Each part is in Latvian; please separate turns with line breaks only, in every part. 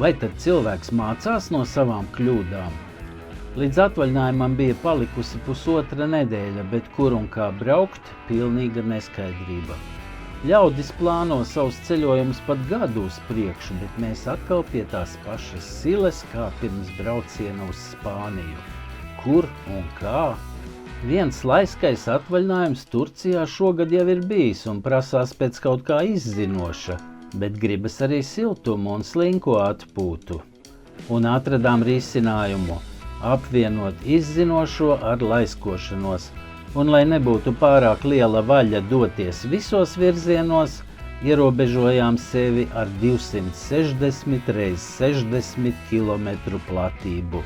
Vai tad cilvēks mācās no savām kļūdām? Līdz atvaļinājumam bija palikusi pusotra nedēļa, bet kur un kā braukt, pilnīga neskaidrība. Ļaudis plāno savus ceļojumus pat gadu uz priekšu, bet mēs atkal pie tās pašas siles kā pirms brauciena uz Spāniju. Kur un kā? Viens laiskais atvaļinājums Turcijā šogad jau ir bijis un prasās pēc kaut kā izzinoša, bet gribas arī siltumu un slinko atpūtu. Un atradām risinājumu – apvienot izzinošo ar laiskošanos, un, lai nebūtu pārāk liela vaļa doties visos virzienos, ierobežojām sevi ar 260 x 60 km platību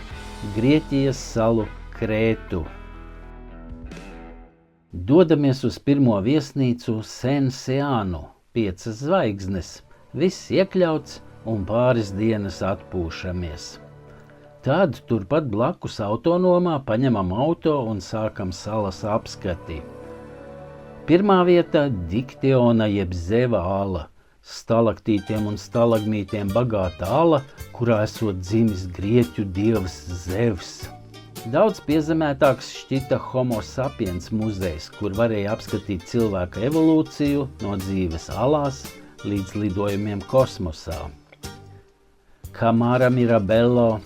Grieķijas salu Krētu. Dodamies uz pirmo viesnīcu Senseānu, 5 zvaigznes, viss iekļauts un pāris dienas atpūšamies. Tad turpat blakus autonomā paņemam auto un sākam salas apskati. Pirmā vieta – Diktiona jeb Zeva ala, stalaktītiem un stalagmītiem bagāta ala, kurā esot dzimis grieķu dievs Zevs. Daudz piezemētāks šķita Homo sapiens muzejs, kur varēja apskatīt cilvēka evolūciju no dzīves alās līdz lidojumiem kosmosā. Kamara Mirabello –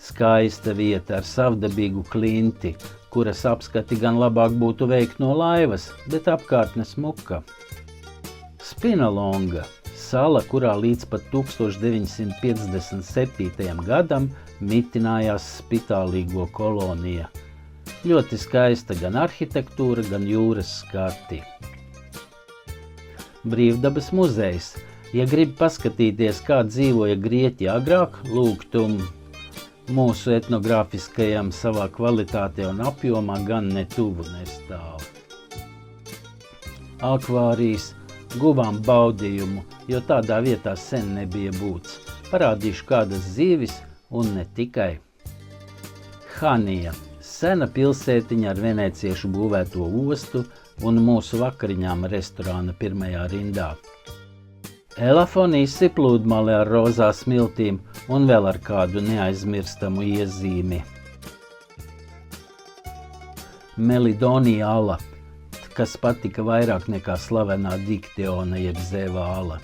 skaista vieta ar savdabīgu klinti, kuras apskati gan labāk būtu veikt no laivas, bet apkārtne smuka. Spinalonga – sala, kurā līdz pat 1957. gadam mitinājās spitālīgo kolonija. Ļoti skaista gan arhitektūra, gan jūras skati. Brīvdabas muzejs. Ja grib paskatīties, kā dzīvoja Grieķi agrāk, lūgtum mūsu etnogrāfiskajam savā kvalitātē un apjomā gan ne tuvu nestāv. Akvārijas guvām baudījumu, jo tādā vietā sen nebija būts. Parādīšu kādas zīvis un ne tikai. Hanija – sena pilsētiņa ar venēciešu būvēto ostu un mūsu vakariņām restorāna pirmajā rindā. Elafonisi plūdmale ar rozā smiltīm un vēl ar kādu neaizmirstamu iezīmi. Melidonija ala, kas patika vairāk nekā slavenā Diktiona jeb Zeva ala.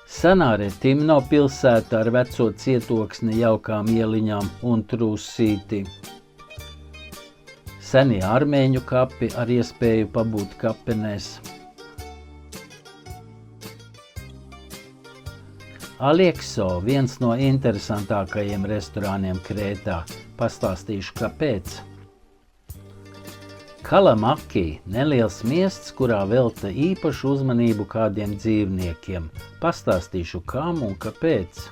Sanāre Timno pilsēta ar veco cietoksni, jaukām ieliņām un trūsīti. Senie armēņu kapi ar iespēju pabūt kapenēs. Aliekso – viens no interesantākajiem restorāniem Krētā. Pastāstīšu, kāpēc. Kalamaki – neliels miests, kurā velta īpašu uzmanību kādiem dzīvniekiem. Pastāstīšu, kam un kāpēc.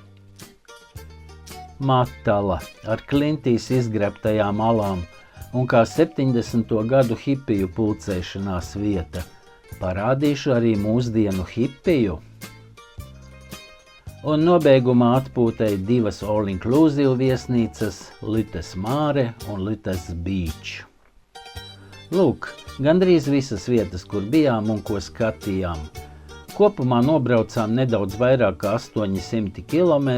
Matala – ar klintīs izgrebtajām alām un kā 70. gadu hipiju pulcēšanās vieta. Parādīšu arī mūsdienu hipiju. Un nobeigumā atpūtai 2 all-inclusive viesnīcas – Lites Mare un Lites Beach. Lūk, gandrīz visas vietas, kur bijām un ko skatījām. Kopumā nobraucām nedaudz vairāk kā 800 km,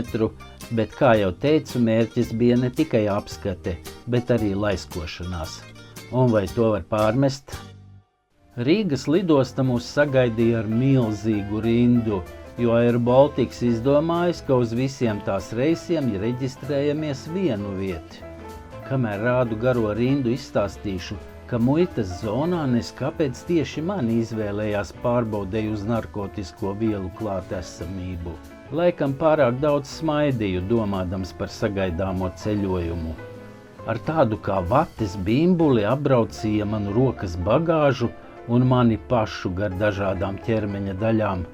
bet, kā jau teicu, mērķis bija ne tikai apskate, bet arī laiskošanās. Un vai to var pārmest? Rīgas lidosta mūs sagaidīja ar milzīgu rindu, jo Air Baltics izdomājis, ka uz visiem tās reisiem reģistrējamies vienu vieti. Kamēr rādu garo rindu, izstāstīšu, ka muitas zonā neskāpēc tieši mani izvēlējās pārbaudēju uz narkotisko vielu klātesamību. Laikam pārāk daudz smaidīju, domādams par sagaidāmo ceļojumu. Ar tādu kā vates bimbuli apbraucīja manu rokas bagāžu un mani pašu gar dažādām ķermeņa daļām.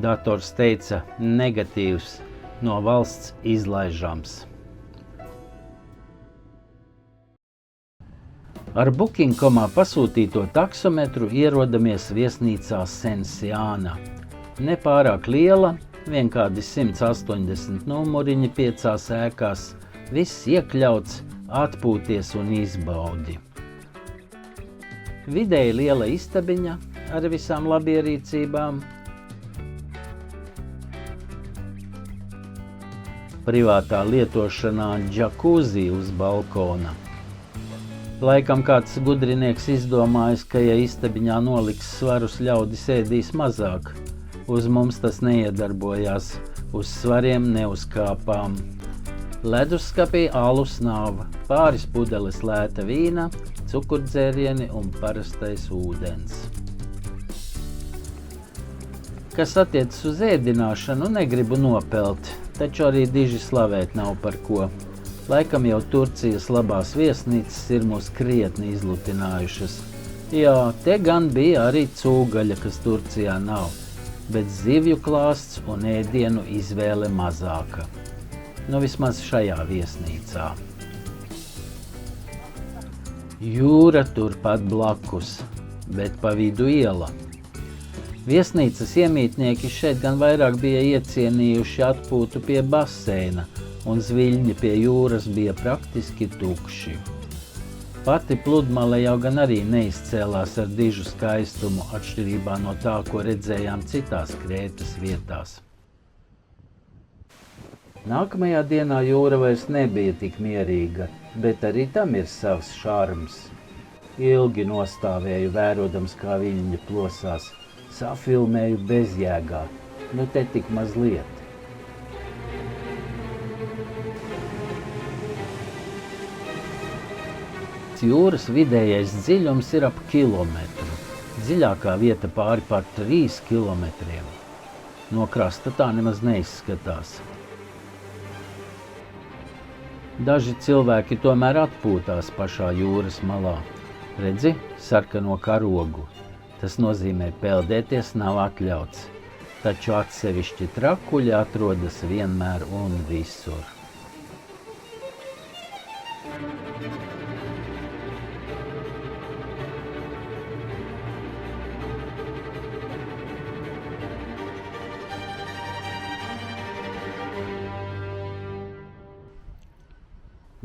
Dators teica negatīvs, no valsts izlaižams. Ar Booking.comā pasūtīto taksometru ierodamies viesnīcā Senseāna. Nepārāk liela, vien kādi 180 numuriņi 5 ēkās, viss iekļauts, atpūties un izbaudi. Vidēji liela istabiņa ar visām labierīcībām. privātā lietošanā džakūzi uz balkona. Laikam kāds gudrinieks izdomājis, ka ja istabiņā noliks svarus, ļaudis ēdīs mazāk. Uz mums tas neiedarbojās, uz svariem neuzkāpām. Leduskapī alus nav, pāris pudeles lēta vīna, cukurdzērieni un parastais ūdens. Kas attiecas uz ēdināšanu, negribu nopelt, taču arī diži slavēt nav par ko. Laikam jau Turcijas labās viesnīcas ir mūs krietni izlutinājušas. Jā, te gan bija arī cūgaļa, kas Turcijā nav, bet zivju klāsts un ēdienu izvēle mazāka. Nu vismaz šajā viesnīcā. Jūra turpat blakus, bet pa vidu iela. Viesnīcas iemītnieki šeit gan vairāk bija iecienījuši atpūtu pie baseina, un zviļņi pie jūras bija praktiski tukši. Pati pludmale jau gan arī neizcēlās ar dižu skaistumu, atšķirībā no tā, ko redzējām citās Krētas vietās. Nākamajā dienā jūra vairs nebija tik mierīga, bet arī tam ir savs šarms. Ilgi nostāvēju, vērodams, kā viļņi plosās, safilmēju bezjēgā, nu te tik mazliet. Jūras vidējais dziļums ir ap kilometru, dziļākā vieta pāri par 3 kilometriem. No krasta tā nemaz neizskatās. Daži cilvēki tomēr atpūtās pašā jūras malā. Redzi, sarkano karogu. Tas nozīmē, peldēties nav atļauts, taču atsevišķi trakuļi atrodas vienmēr un visur.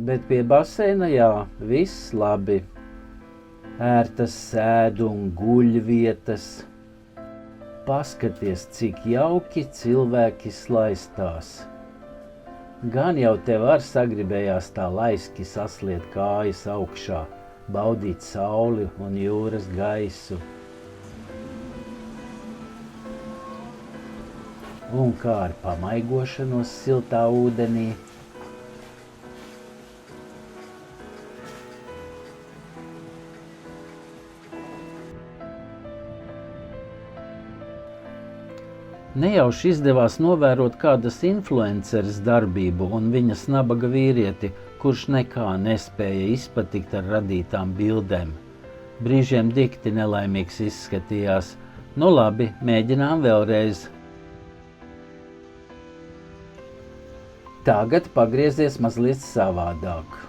Bet pie baseina, jā, viss labi. Ērtas sēdu un guļvietas. Paskaties, cik jauki cilvēki slaistās. Gan jau tev var sagribējās tā laiski sasliet kājas augšā, baudīt sauli un jūras gaisu. Un kā ar pamaigošanos siltā ūdenī. Nejauši izdevās novērot kādas influenceres darbību un viņas nabaga vīrieti, kurš nekā nespēja izpatikt ar radītām bildēm. Brīžiem dikti nelaimīgs izskatījās. Nu labi, mēģinām vēlreiz. Tagad pagriezies mazliet savādāk.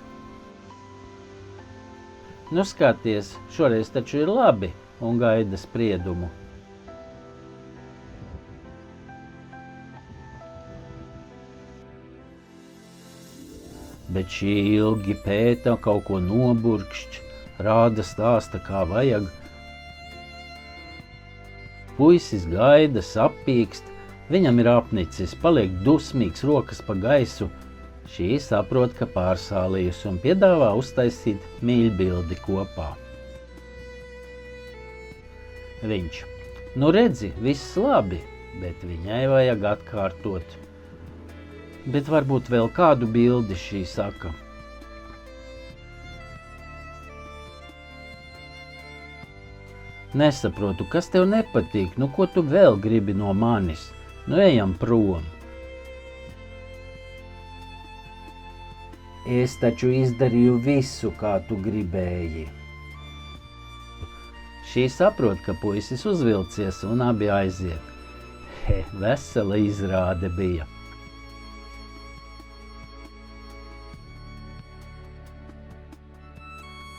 Nu skaties, šoreiz taču ir labi un gaida spriedumu. Bet šī ilgi pēta, kaut ko noburkšķ, rāda stāsta kā vajag. Puisis gaida, sapīkst, viņam ir apnicis, paliek dusmīgs, rokas pa gaisu. Šī saprot, ka pārsālījusi un piedāvā uztaisīt mīļbildi kopā. Viņš, nu redzi, viss labi, bet viņai vajag atkārtot. Bet varbūt vēl kādu bildi šī saka. Nesaprotu, kas tev nepatīk, nu ko tu vēl gribi no manis? Nu ejam prom. Es taču izdarīju visu, kā tu gribēji. Šī saprot, ka puisis uzvilcies un abi aiziet. Vesela izrāde bija.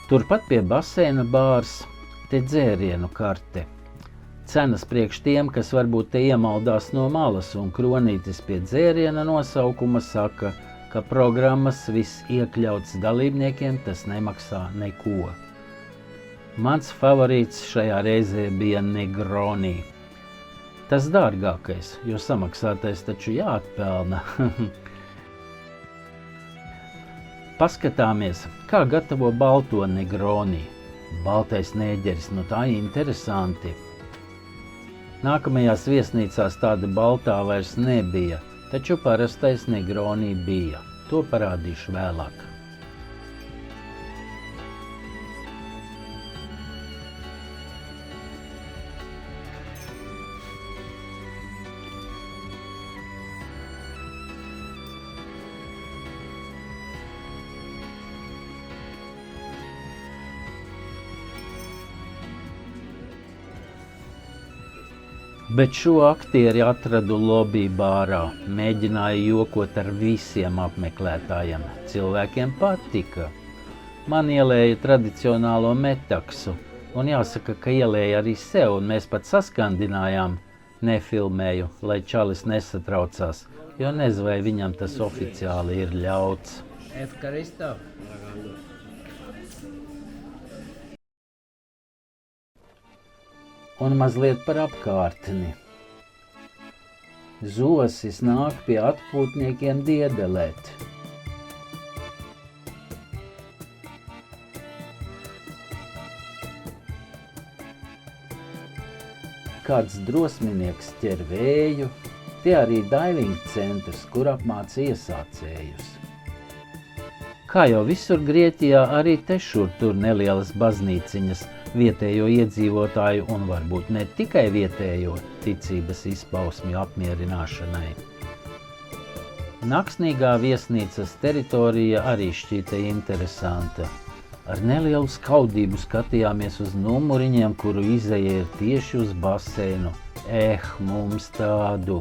Turpat pie baseina bārs, te dzērienu karte. Cenas priekš tiem, kas varbūt te iemaldās no malas, un kronītis pie dzēriena nosaukuma saka, ka programmas viss iekļauts dalībniekiem, tas nemaksā neko. Mans favorīts šajā reizē bija Negroni. Tas dārgākais, jo samaksātais taču jāatpelna. Paskatāmies, kā gatavo balto negroni. Baltais nēģeris, nu tā interesanti. Nākamajās viesnīcās tāda baltā vairs nebija, taču parastais negroni bija. To parādīšu vēlāk. Bet šo aktieri atradu lobby bārā, mēģināju jokot ar visiem apmeklētājiem. Cilvēkiem patika. Man ielēja tradicionālo metaksu, un jāsaka, ka ielēja arī sev, un mēs pat saskandinājām. Nefilmēju, lai čalis nesatraucās, jo nezinu, vai viņam tas oficiāli ir ļauts. Un mazliet par apkārtni. Zosis nāk pie atpūtniekiem diedelēt. Kāds drosminieks ķer vēju, tie arī diving centrs, kur apmāca iesācējus. Kā jau visur Grieķijā, arī te šur tur nelielas baznīciņas, vietējo iedzīvotāju un varbūt ne tikai vietējo ticības izpausmju apmierināšanai. Naksnīgā viesnīcas teritorija arī šķita interesanta. Ar nelielu skaudību skatījāmies uz numuriņiem, kuru izeja ir tieši uz baseinu. Mums tādu!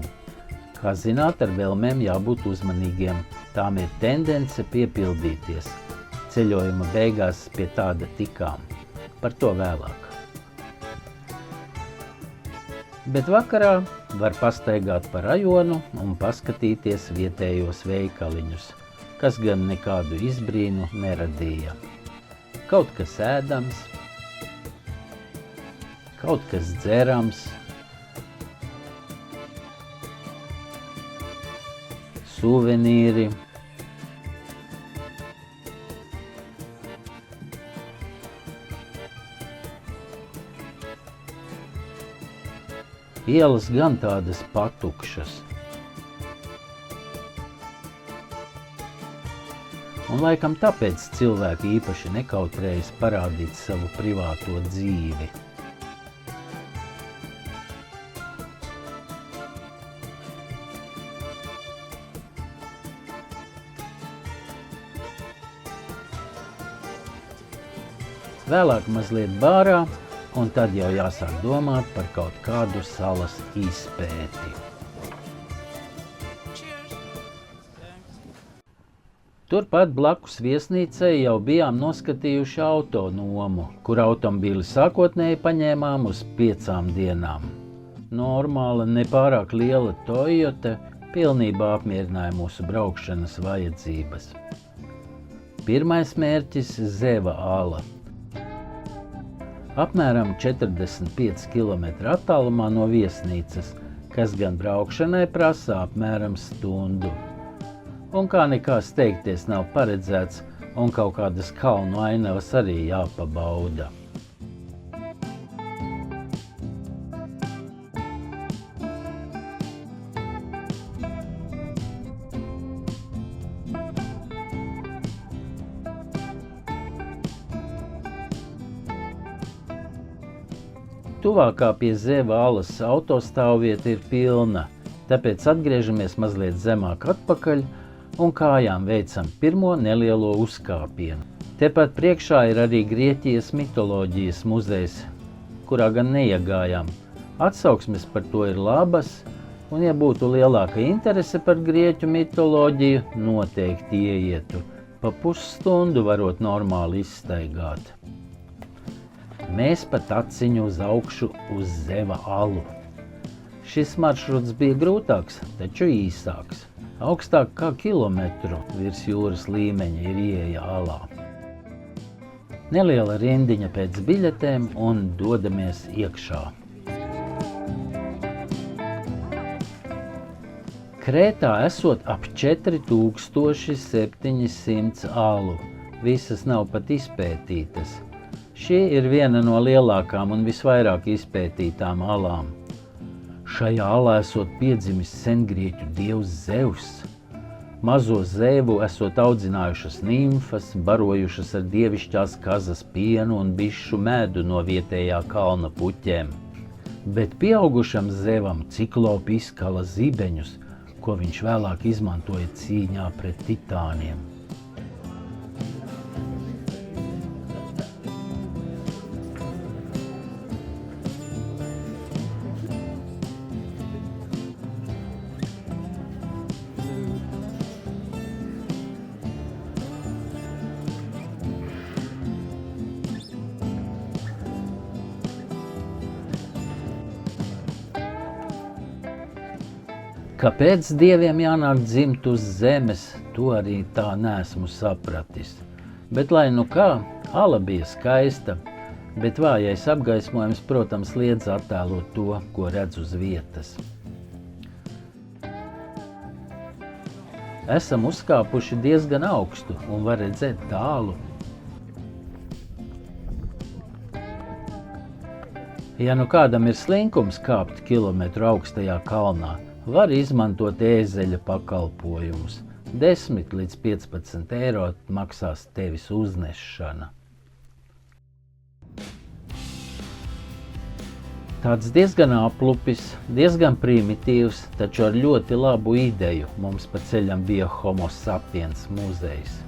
Kā zināt, ar vēlmēm jābūt uzmanīgiem. Tām ir tendence piepildīties. Ceļojuma beigās pie tāda tikām. Par to vēlāk. Bet vakarā var pastaigāt pa rajonu un paskatīties vietējos veikaliņus, kas gan nekādu izbrīnu neradīja. Kaut kas ēdams, kaut kas dzerams, suvenīri, ielas gan tādas patukšas. Un laikam tāpēc cilvēki īpaši nekautrējas parādīt savu privāto dzīvi. Vēlāk mazliet bārā, un tad jau jāsāk domāt par kaut kādu salas izpēti. Turpat blakus viesnīcai jau bijām noskatījuši autonomu, kur automobīli sākotnēji paņēmām uz 5 dienām. Normāla, nepārāk liela Toyota pilnībā apmierināja mūsu braukšanas vajadzības. Pirmais mērķis – Zeva ala. Apmēram 45 km attālumā no viesnīcas, kas gan braukšanai prasa apmēram stundu. Un kā nekā steigties nav paredzēts, un kaut kādas kalnu ainavas arī jāpabauda. Tuvākā pie Zeva alas autostāvvieta ir pilna, tāpēc atgriežamies mazliet zemāk atpakaļ un kājām veicam pirmo nelielo uzkāpienu. Tepat priekšā ir arī Grieķijas mitoloģijas muzejs, kurā gan neiegājām. Atsauksmes par to ir labas, un ja būtu lielāka interese par grieķu mitoloģiju, noteikti ieietu. Pa pusstundu varot normāli izstaigāt. Mēs pat aciņu uz augšu uz Zeva alu. Šis maršruts bija grūtāks, taču īsāks. Augstāk kā kilometru virs jūras līmeņa ir ieeja alā. Neliela rindiņa pēc biļetēm un dodamies iekšā. Krētā esot ap 4700 alu, visas nav pat izpētītas. Šī ir viena no lielākām un visvairāk izpētītām alām. Šajā alā esot piedzimis sengrieķu dievs Zeus. Mazo zēvu esot audzinājušas nimfas, barojušas ar dievišķās kazas pienu un bišu medu no vietējā kalna puķēm. Bet pieaugušam zēvam ciklopi izkala zibeņus, ko viņš vēlāk izmantoja cīņā pret titāniem. Kāpēc dieviem jānāk dzimt uz zemes, to arī tā neesmu sapratis. Bet lai nu kā, ala bija skaista, bet vājais apgaismojums, protams, liedz attēlot to, ko redz uz vietas. Esam uzkāpuši diezgan augstu un var redzēt tālu. Ja nu kādam ir slinkums kāpt kilometru augstajā kalnā, var izmantot ēzeļa pakalpojumus. 10 līdz 15 eiro maksās tevis uznešana. Tāds diezgan aplupis, diezgan primitīvs, taču ar ļoti labu ideju mums pa ceļam bija Homo sapiens muzejs.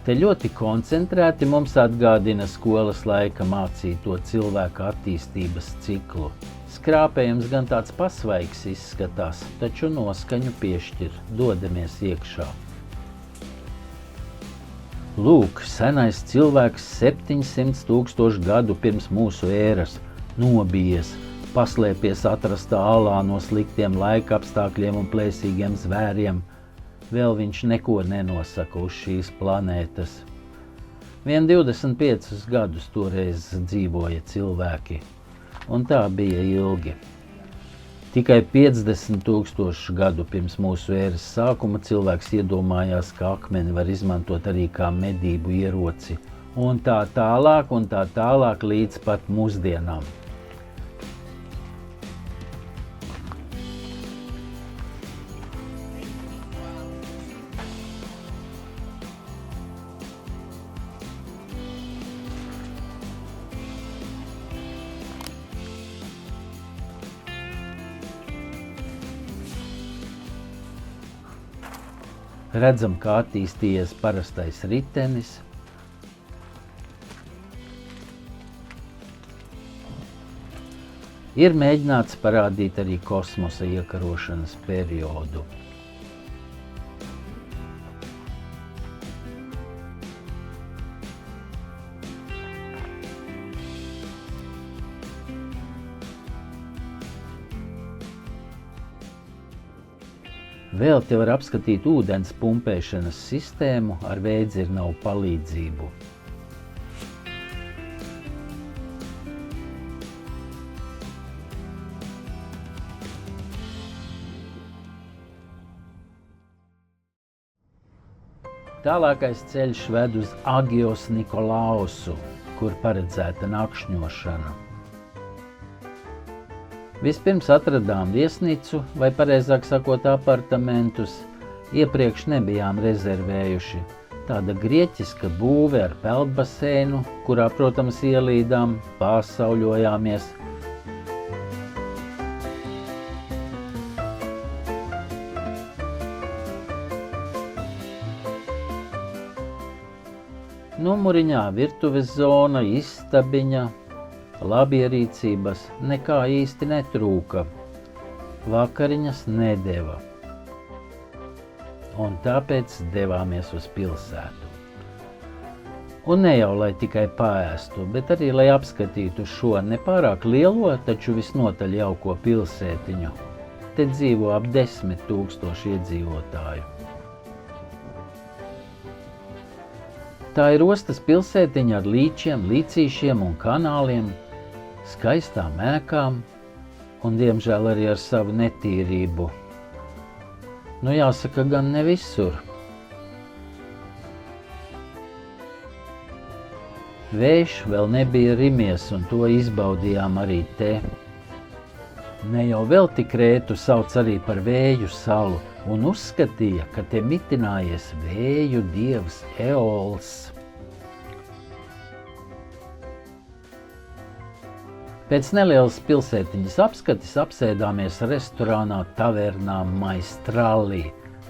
Te ļoti koncentrēti mums atgādina skolas laika mācīto cilvēku attīstības ciklu. Skrāpējums gan tāds pasvaigs izskatās, taču noskaņu piešķir, dodamies iekšā. Lūk, senais cilvēks 700 000 gadu pirms mūsu ēras, nobijies, paslēpies atrastā alā no sliktiem laika apstākļiem un plēsīgiem zvēriem. Vēl viņš neko nenosaka uz šīs planētas. Vien 25 gadus toreiz dzīvoja cilvēki. Un tā bija ilgi. Tikai 50 000 gadu pirms mūsu ēras sākuma cilvēks iedomājās, ka akmeni var izmantot arī kā medību ieroci. Un tā tālāk līdz pat mūsdienām. Redzam, kā attīstījies parastais ritenis. Ir mēģināts parādīt arī kosmosa iekarošanas periodu. Vēl te var apskatīt ūdens pumpēšanas sistēmu ar vēdzirnavu palīdzību. Tālākais ceļš ved uz Agios Nikolausu, kur paredzēta nakšņošana. Vispirms atradām viesnīcu, vai pareizāk sakot apartamentus, iepriekš nebijām rezervējuši. Tāda grieķiska būve ar peldbaseinu, kurā, protams, ielīdām, pārsauļojāmies. Numuriņā virtuves zona, istabiņa. Labierīcības nekā īsti netrūka, vakariņas nedeva, un tāpēc devāmies uz pilsētu. Un ne jau, lai tikai paēstu, bet arī, lai apskatītu šo nepārāk lielo, taču visnotaļ jauko pilsētiņu. Te dzīvo ap 10 000 iedzīvotāju. Tā ir ostas pilsētiņa ar līčiem, līcīšiem un kanāliem, skaistām ēkām un, diemžēl, arī ar savu netīrību. Nu jāsaka, gan ne visur. Vējš vēl nebija rimies, un to izbaudījām arī te. Ne jau velti Krētu sauc arī par vēju salu, un uzskatīja, ka te mitinājies vēju dievs Eols. Pēc nelielas pilsētiņas apskates apsēdāmies restorānā Tavernā Maestrālī,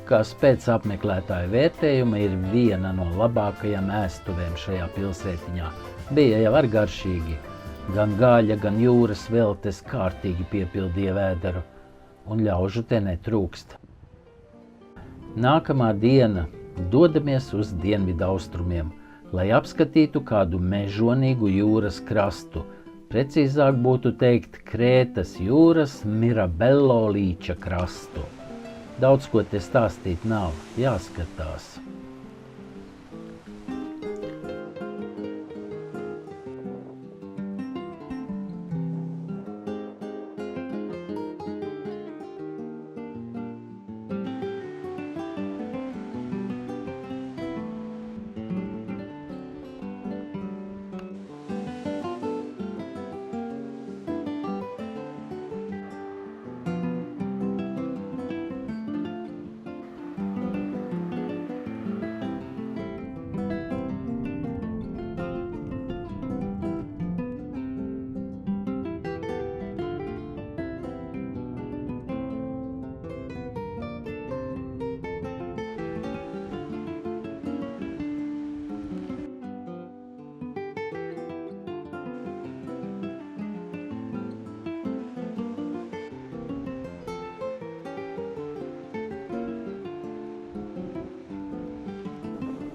kas pēc apmeklētāju vērtējuma ir viena no labākajām ēstuvēm šajā pilsētiņā. Bija jau ar garšīgi. Gan gaļa, gan jūras veltes kārtīgi piepildīja vēderu, un ļaužu te netrūkst. Nākamā diena dodamies uz dienvidu austrumiem, lai apskatītu kādu mežonīgu jūras krastu, precīzāk būtu teikt Krētas jūras Mirabello līča krastu. Daudz ko te stāstīt nav, jāskatās.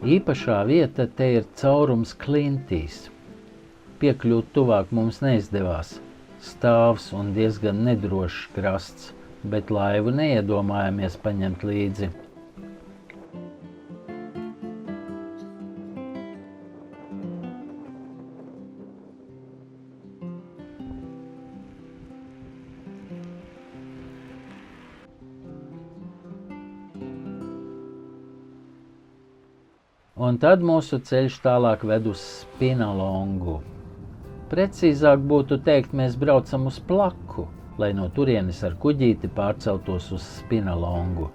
Īpašā vieta te ir caurums klintīs. Piekļūt tuvāk mums neizdevās. Stāvs un diezgan nedrošs krasts, bet laivu neiedomājamies paņemt līdzi. Un tad mūsu ceļš tālāk ved uz Spinalongu. Precīzāk būtu teikt, mēs braucam uz Plaku, lai no turienes ar kuģīti pārceltos uz Spinalongu.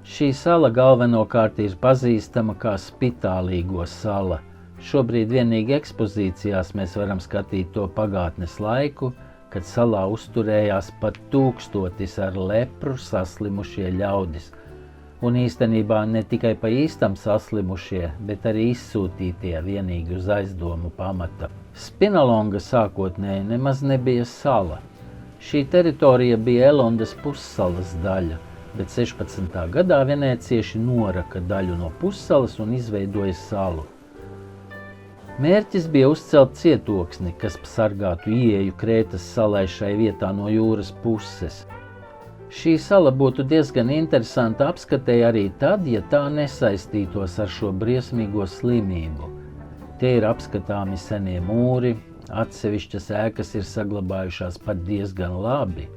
Šī sala galvenokārt ir pazīstama kā Spitālīgo sala. Šobrīd vienīgi ekspozīcijās mēs varam skatīt to pagātnes laiku, kad salā uzturējās pat 1000 ar lepru saslimušie ļaudis. Un īstenībā ne tikai pa īstam saslimušie, bet arī izsūtītie vienīgi uz aizdomu pamata. Spinalonga sākotnēji nemaz nebija sala. Šī teritorija bija Elondas pussalas daļa, bet 16. gadā venēcieši noraka daļu no pussalas un izveidoja salu. Mērķis bija uzcelt cietoksni, kas sargātu ieeju Krētas salai šai vietā no jūras puses. Šī sala būtu diezgan interesanta apskatei arī tad, ja tā nesaistītos ar šo briesmīgo slimību. Tie ir apskatāmi senie mūri, atsevišķas ēkas ir saglabājušās pat diezgan labi.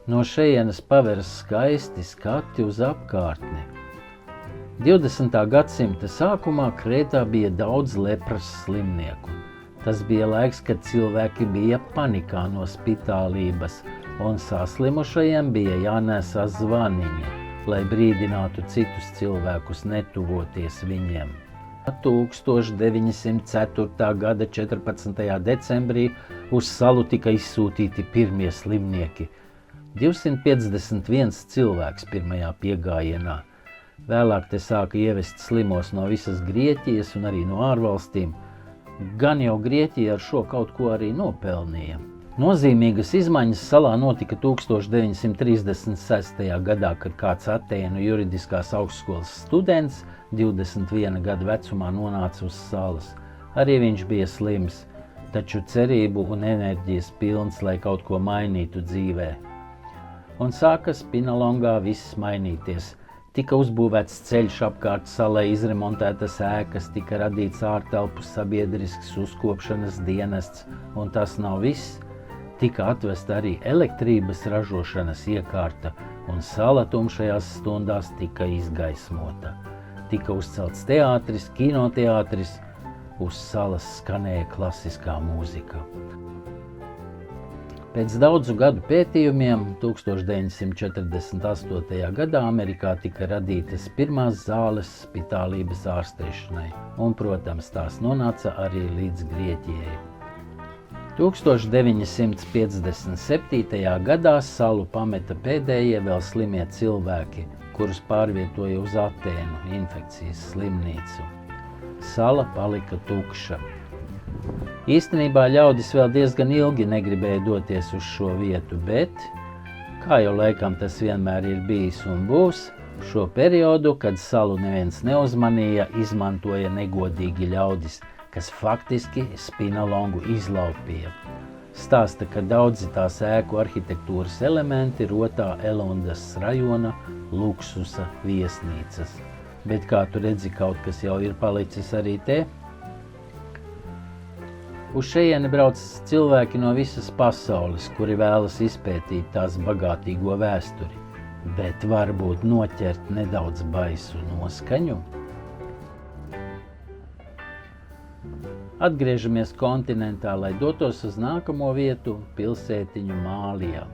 No šejienes paveras skaisti skati uz apkārtni. 20. gadsimta sākumā Krētā bija daudz lepras slimnieku. Tas bija laiks, kad cilvēki bija panikā no spitālības, un saslimušajiem bija jānēsā zvaniņi, lai brīdinātu citus cilvēkus netuvoties viņiem. 1904. gada 14. decembrī uz salu tika izsūtīti pirmie slimnieki. 251 cilvēks pirmajā piegājienā. Vēlāk te sāka ievest slimos no visas Grieķijas un arī no ārvalstīm. Gan jau Grieķija ar šo kaut ko arī nopelnīja. Nozīmīgas izmaiņas salā notika 1936. gadā, kad kāds Atēnu juridiskās augstskolas students 21 gadu vecumā nonāca uz salas. Arī viņš bija slims, taču cerību un enerģijas pilns, lai kaut ko mainītu dzīvē. Un sāka Spinalongā viss mainīties. Tika uzbūvēts ceļš apkārt salai, izremontētas ēkas, tika radīts ārtelpu sabiedrisks uzkopšanas dienests, un tas nav viss. Tika atvesta arī elektrības ražošanas iekārta, un sala tumšajās stundās tika izgaismota. Tika uzcelts teātris, kinoteātris, uz salas skanēja klasiskā mūzika. Pēc daudzu gadu pētījumiem 1948. gadā Amerikā tika radītas pirmās zāles spitālības ārstēšanai, un, protams, tās nonāca arī līdz Grieķijai. 1957. gadā salu pameta pēdējie vēl slimie cilvēki, kurus pārvietoja uz Atēnu infekcijas slimnīcu. Sala palika tukša. Īstenībā ļaudis vēl diezgan ilgi negribēja doties uz šo vietu, bet, kā jau laikam tas vienmēr ir bijis un būs, šo periodu, kad salu neviens neuzmanīja, izmantoja negodīgi ļaudis, kas faktiski Spinalongu izlaupīja. Stāsta, ka daudzi tās ēku arhitektūras elementi rotā Elondas rajona luksusa viesnīcas. Bet kā tu redzi, kaut kas jau ir palicis arī te? Uz šejieni brauc cilvēki no visas pasaules, kuri vēlas izpētīt tās bagātīgo vēsturi, bet varbūt noķert nedaudz baisu noskaņu. Atgriežamies kontinentā, lai dotos uz nākamo vietu, pilsētiņu Mālijā,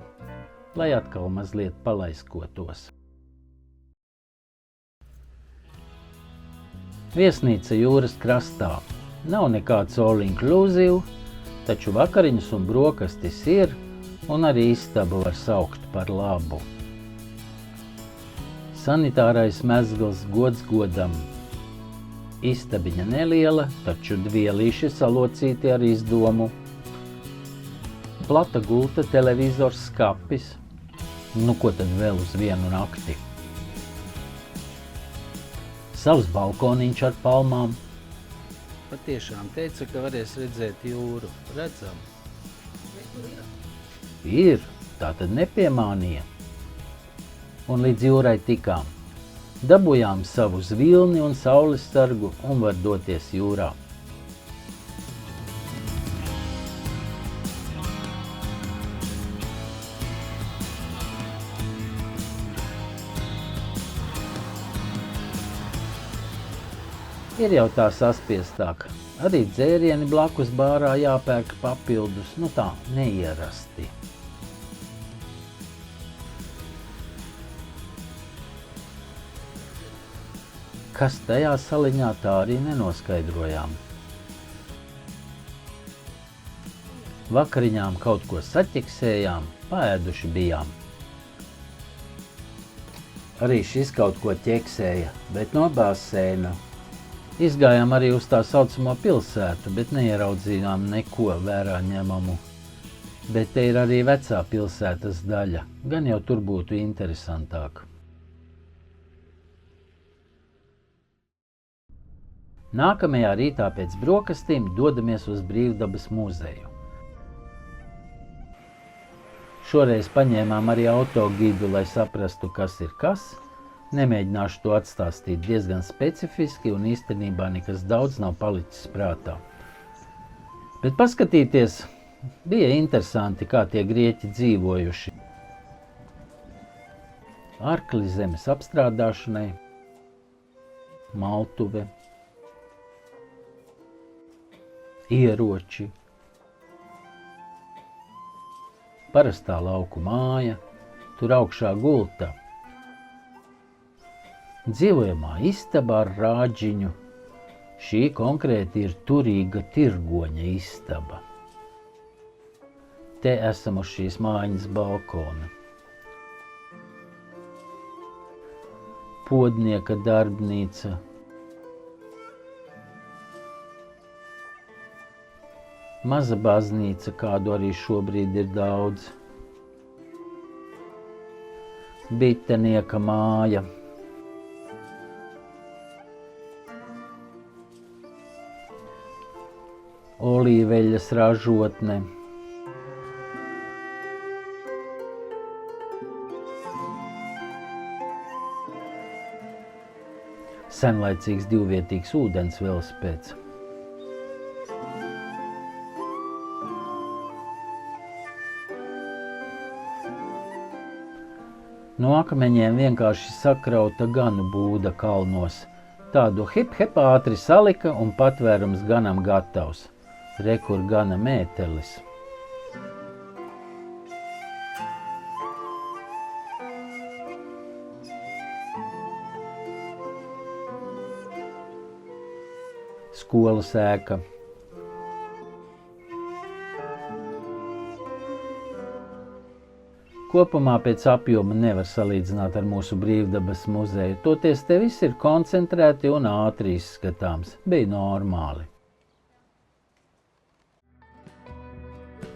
lai atkal mazliet palaiskotos. Viesnīca jūras krastā. Nav nekāds all inclusive, taču vakariņas un brokastis ir, un arī istabu var saukt par labu. Sanitārais mezgls gods godam. Istabiņa neliela, taču dvielīši salocīti ar izdomu. Plata gulta, televizors, skapis. Nu, ko tad vēl uz vienu nakti? Savs balkoniņš ar palmām. Patiešām teica, ka varēs redzēt jūru. Redzam. Ir, tā tad nepiemānīja. Un līdz jūrai tikām. Dabujām savu zvilni un saules sargu un var doties jūrā. Ir jau tā saspiestāk. Arī dzērieni blakus bārā jāpērk papildus, nu tā, neierasti. Kas tajā saliņā, tā arī nenoskaidrojām. Vakariņām kaut ko saķeksējām, paēduši bijām. Arī šis kaut ko ķeksēja, bet no basēna. Izgājām arī uz tā saucamo pilsētu, bet neieraudzījām neko vērā ņemamu. Bet te ir arī vecā pilsētas daļa, gan jau tur būtu interesantāk. Nākamajā rītā pēc brokastīm dodamies uz Brīvdabas muzeju. Šoreiz paņēmām arī autogidu, lai saprastu, kas ir kas. Nemēģināšu to atstāstīt, diezgan specifiski un īstenībā nekas daudz nav palicis prātā. Bet paskatīties, bija interesanti, kā tie grieķi dzīvojuši. Arkli zemes apstrādāšanai, maltuve, ieroči, parastā lauku māja, tur augšā gulta. Dzīvojamā istaba ar rāģiņu. Šī konkrēti ir turīga tirgoņa istaba. Te esam uz šīs mājiņas balkona. Podnieka darbnīca. Maza baznīca, kādu arī šobrīd ir daudz. Bitenieka māja. Olīveļas ražotne. Senlaicīgs divvietīgs ūdens velosipēds. No akmeņiem vienkārši sakrauta ganu būda kalnos. Tādu hip ātri salika un patvērums ganam gatavs. Re, kur gana mētelis. Skolas ēka. Kopumā pēc apjoma nevar salīdzināt ar mūsu brīvdabas muzeju, toties te viss ir koncentrēti un ātri izskatāms. Bija normāli.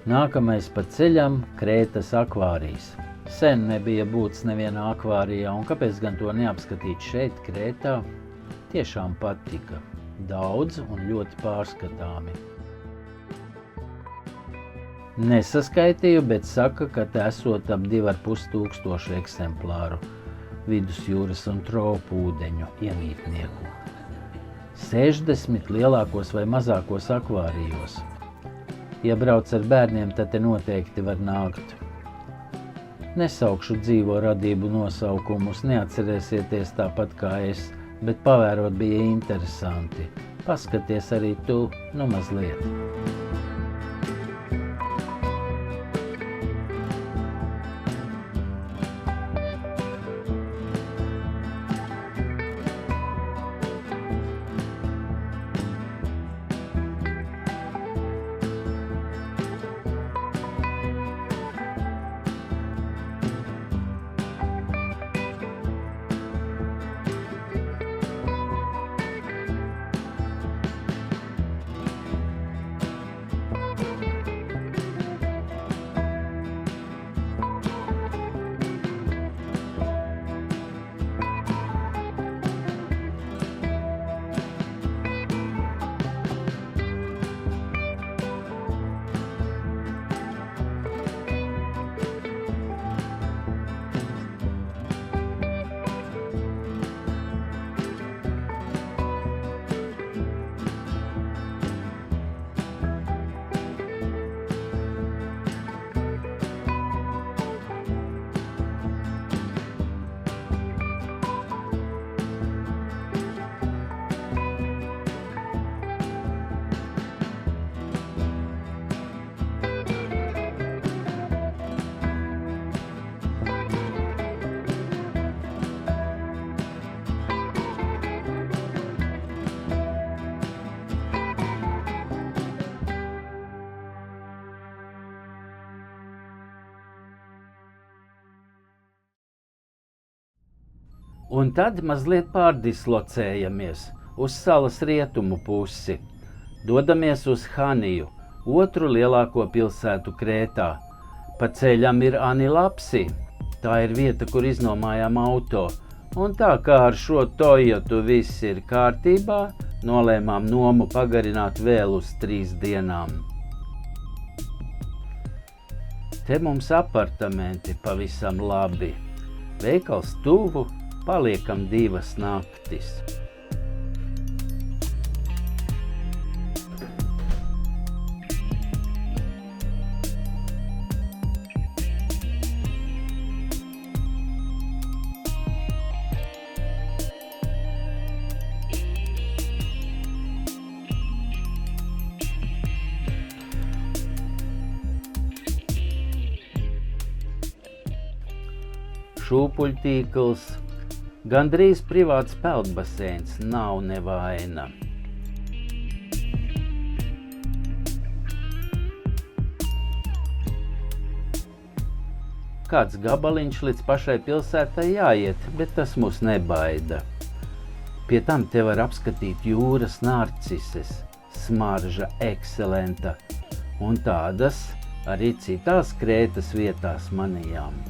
Nākamais pa ceļam Krētas akvārijas. Sen nebija būts nevienā akvārijā, un kāpēc gan to neapskatīt šeit, Krētā? Tiešām patika. Daudz un ļoti pārskatāmi. Nesaskaitīju, bet saka, ka te esot ap 2500 eksemplāru vidusjūras un tropu ūdeņu iemītnieku. 60 lielākos vai mazākos akvārijos. Ja brauc ar bērniem, tad te noteikti var nākt. Nesaukšu dzīvo radību nosaukumus, neatcerēsieties tāpat kā es, bet pavērot bija interesanti. Paskaties arī tu, nu mazliet. Un tad mazliet pārdislocējamies uz salas rietumu pusi. Dodamies uz Haniju, otru lielāko pilsētu Krētā. Pa ceļam ir Anilapsi. Tā ir vieta, kur iznomājām auto. Un tā kā ar šo Toyotu viss ir kārtībā, nolēmām nomu pagarināt vēl uz 3 dienām. Te mums apartamenti pavisam labi. Veikals tuvu, paliekam 2 naktis. Šūpuļtīkls, gandrīz privāts peldbaseins, nav nevaina. Kāds gabaliņš līdz pašai pilsētai jāiet, bet tas mūs nebaida. Pie tam te var apskatīt jūras narcises, smarža ekscelenta, un tādas arī citās Krētas vietās manījām.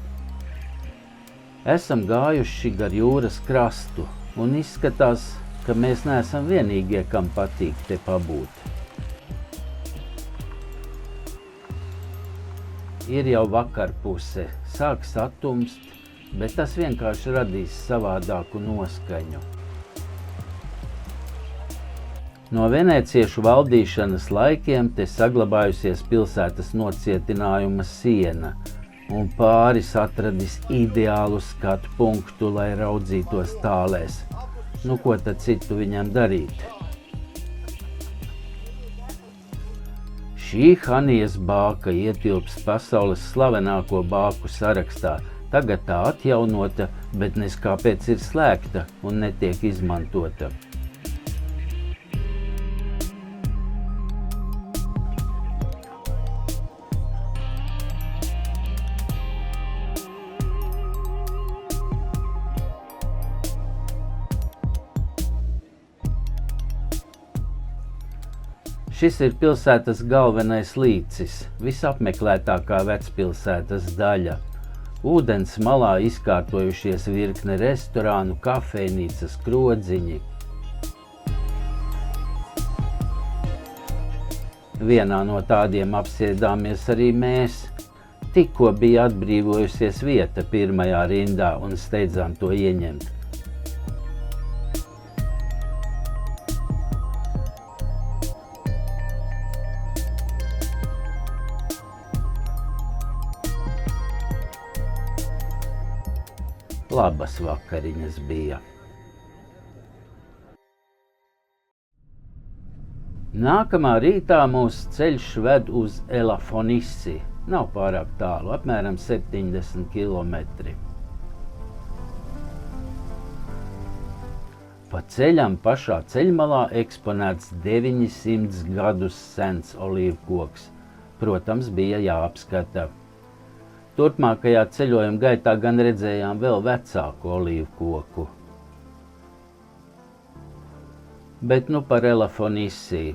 Esam gājuši gar jūras krastu, un izskatās, ka mēs neesam vienīgie, kam patīk te pabūt. Ir jau vakarpuse, sāk satumst, bet tas vienkārši radīs savādāku noskaņu. No venēciešu valdīšanas laikiem te saglabājusies pilsētas nocietinājuma siena, un pāris atradis ideālu skatu punktu, lai raudzītos tālēs. Nu, ko tad citu viņam darīt? Šī Hanijas bāka ietilpst pasaules slavenāko bāku sarakstā. Tagad tā atjaunota, bet nes kāpēc ir slēgta un netiek izmantota. Šis ir pilsētas galvenais līcis, visapmeklētākā vecpilsētas daļa. Ūdens malā izkārtojušies virkne restorānu, kafejnīcas, krodziņi. Vienā no tādiem apsēdāmies arī mēs. Tikko bija atbrīvojusies vieta pirmajā rindā un steidzām to ieņemt. Labas vakariņas bija. Nākamā rītā mūsu ceļš ved uz Elafonissi. Nav pārāk tālu, apmēram 70 kilometri. Pa ceļam pašā ceļmalā eksponēts 900 gadus sens olīvkoks. Protams, bija jāapskata. Turpmākajā ceļojuma gaitā gan redzējām vēl vecāku olīvkoku. Bet nu par Elafonissi.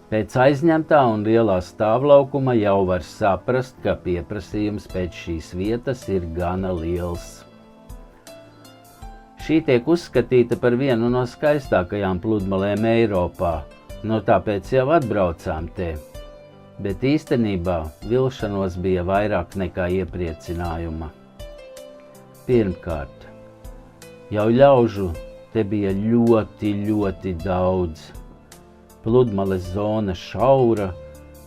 Pēc aizņemtā un lielā stāvlaukuma jau var saprast, ka pieprasījums pēc šīs vietas ir gana liels. Šī tiek uzskatīta par vienu no skaistākajām pludmalēm Eiropā, no tāpēc jau atbraucām te. Bet īstenībā vilšanos bija vairāk nekā iepriecinājuma. Pirmkārt, jau ļaužu te bija ļoti daudz. Pludmales zona šaura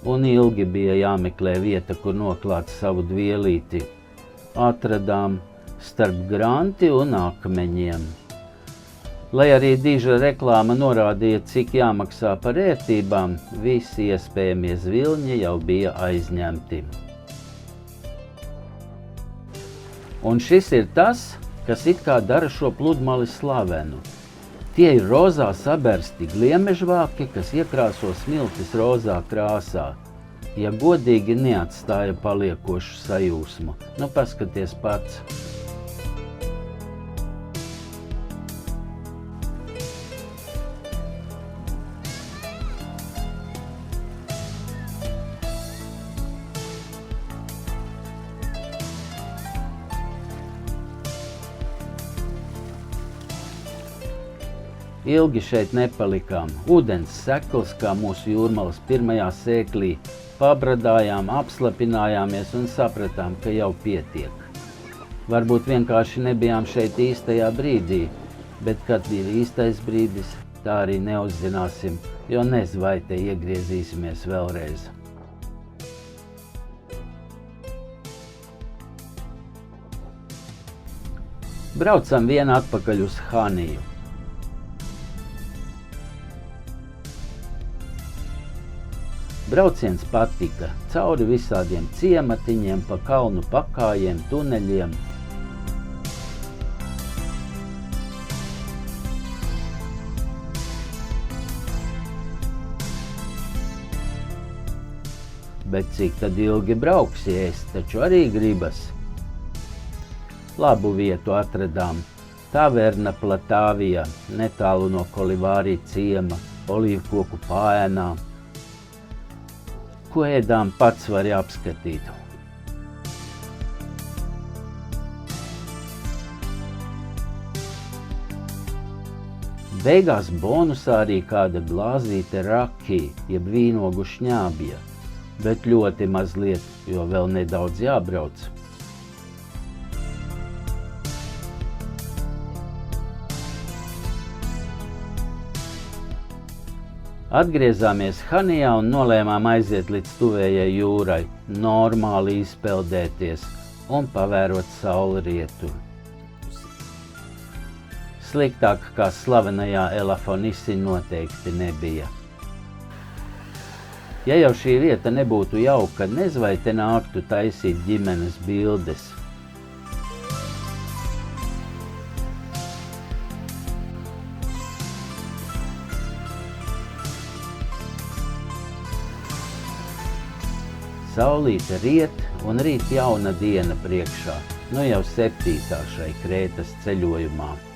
un ilgi bija jāmeklē vieta, kur noklāt savu dvielīti. Atradām starp granti un akmeņiem. Lai arī diža reklāma norādīja, cik jāmaksā par ērtībām, visi iespējamie zvilņi jau bija aizņemti. Un šis ir tas, kas it kā dara šo pludmali slavenu. Tie ir rozā sabersti gliemežvāki, kas iekrāso smiltis rozā krāsā. Ja godīgi, neatstāja paliekošu sajūsmu. Nu, paskaties pats. Ilgi šeit nepalikām. Ūdens sekls, kā mūsu jūrmalas pirmajā sēklī, pabradājām, apslapinājāmies un sapratām, ka jau pietiek. Varbūt vienkārši nebijām šeit īstajā brīdī, bet kad ir īstais brīdis, tā arī neuzzināsim, jo nez vai te iegriezīsimies vēlreiz. Braucam vien atpakaļ uz Haniju. Brauciens patika, cauri visādiem ciematiņiem, pa kalnu pakājiem, tuneļiem. Bet cik tad ilgi brauksies, taču arī gribas. Labu vietu atradām. Taverna Platāvija, netālu no Kolivārī ciema, olīvkoku pāēnā. Ko ēdām, pats vari apskatīt. Beigās bonusā arī kāda glāzīte raki, jeb vīnogu šņābja, bet ļoti mazliet, jo vēl nedaudz jābrauc. Atgriezāmies Hanijā un nolēmām aiziet līdz tuvējai jūrai, normāli izpeldēties un pavērot sauli rietu. Sliktāk kā slavenajā Elafonisi noteikti nebija. Ja jau šī vieta nebūtu jauka, nez vai te nāktu taisīt ģimenes bildes. Saulīte riet un rīt jauna diena priekšā, nu jau 7. šai Krētas ceļojumā.